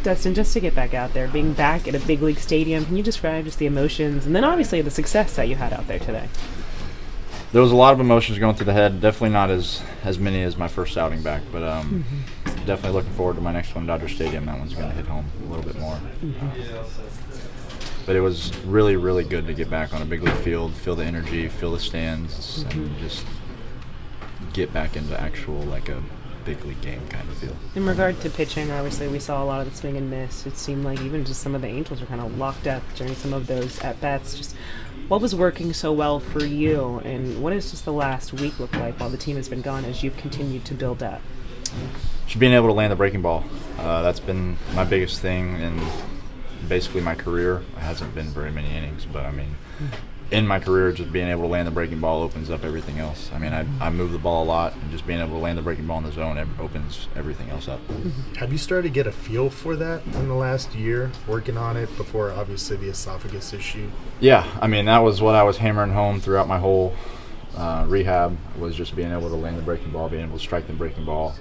Dustin, just to get back out there, being back at a big league stadium, can you describe just the emotions and then obviously the success that you had out there today? There was a lot of emotions going through the head. Definitely not as many as my first outing back, but definitely looking forward to my next one, Dodger Stadium. That one's going to hit home a little bit more. But it was really, really good to get back on a big league field, feel the energy, feel the stands, and just get back into actual like a big league game kind of feel. In regard to pitching, obviously we saw a lot of the swing and miss. It seemed like even just some of the Angels were kind of locked up during some of those at-bats. Just what was working so well for you, and what does just the last week look like while the team has been gone as you've continued to build up? Just being able to land the breaking ball. That's been my biggest thing in basically my career. It hasn't been very many innings, but I mean, in my career, just being able to land the breaking ball opens up everything else. I mean, I move the ball a lot, and just being able to land the breaking ball in the zone opens everything else up. Have you started to get a feel for that in the last year, working on it before obviously the esophagus issue? Yeah, I mean, that was what I was hammering home throughout my whole rehab, was just being able to land the breaking ball, being able to strike the breaking ball.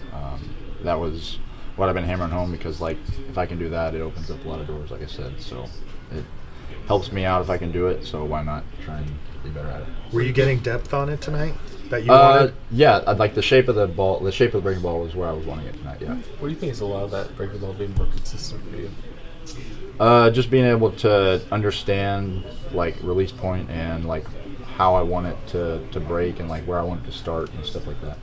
That was what I've been hammering home, because like if I can do that, it opens up a lot of doors, like I said. So it helps me out if I can do it, so why not try and be better at it. Were you getting depth on it tonight that you wanted? Yeah, I'd like the shape of the ball. The shape of the breaking ball was where I was wanting it tonight, yeah. What do you think has allowed that breaking ball being more consistent for you? Just being able to understand like release point and like how I want it to break and like where I want it to start and stuff like that.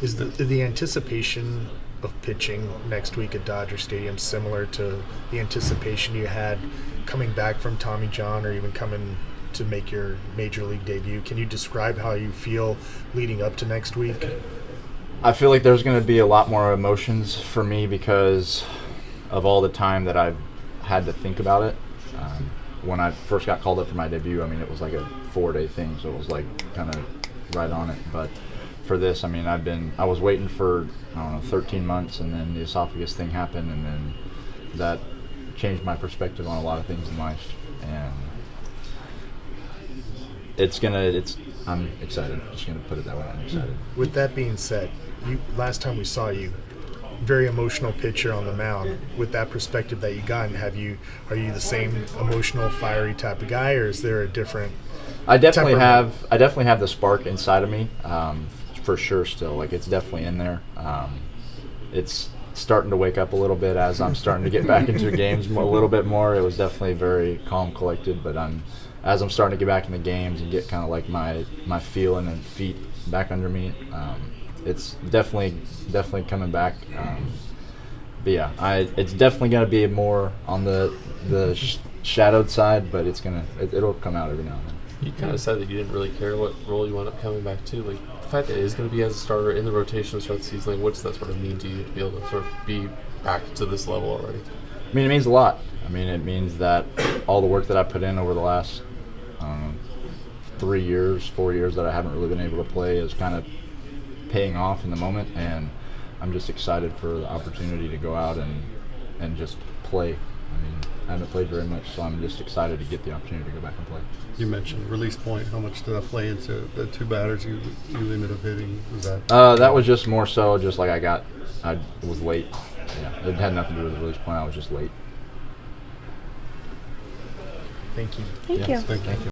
Is the anticipation of pitching next week at Dodger Stadium similar to the anticipation you had coming back from Tommy John, or even coming to make your major league debut? Can you describe how you feel leading up to next week? I feel like there's going to be a lot more emotions for me because of all the time that I've had to think about it. When I first got called up for my debut, I mean, it was like a 4-day thing, so it was like kind of right on it. But for this, I mean, I was waiting for, 13 months, and then the esophagus thing happened, and then that changed my perspective on a lot of things in life. And I'm excited. Just gonna put it that way. I'm excited. With that being said, last time we saw you, very emotional pitcher on the mound. With that perspective that you gotten, are you the same emotional, fiery type of guy, or is there a different? I definitely have the spark inside of me, for sure. Still, like it's definitely in there. It's starting to wake up a little bit as I'm starting to get back into games a little bit more. It was definitely very calm, collected, but as I'm starting to get back in the games and get kind of like my feeling and feet back under me, it's definitely coming back. But yeah, it's definitely going to be more on the shadowed side, but it'll come out every now and then. You kind of said that you didn't really care what role you wound up coming back to. Like the fact that it is going to be as a starter in the rotation to start the season, like, what does that sort of mean to you to be able to sort of be back to this level already? I mean, it means a lot. I mean, it means that all the work that I put in over the last 4 years that I haven't really been able to play is kind of paying off in the moment, and I'm just excited for the opportunity to go out and just play. I mean, I haven't played very much, so I'm just excited to get the opportunity to go back and play. You mentioned release point. How much did that play into the two batters you ended up hitting? Was that? That was just more so just like I was late. Yeah, it had nothing to do with the release point. I was just late. Thank you. Thank you. Thank you.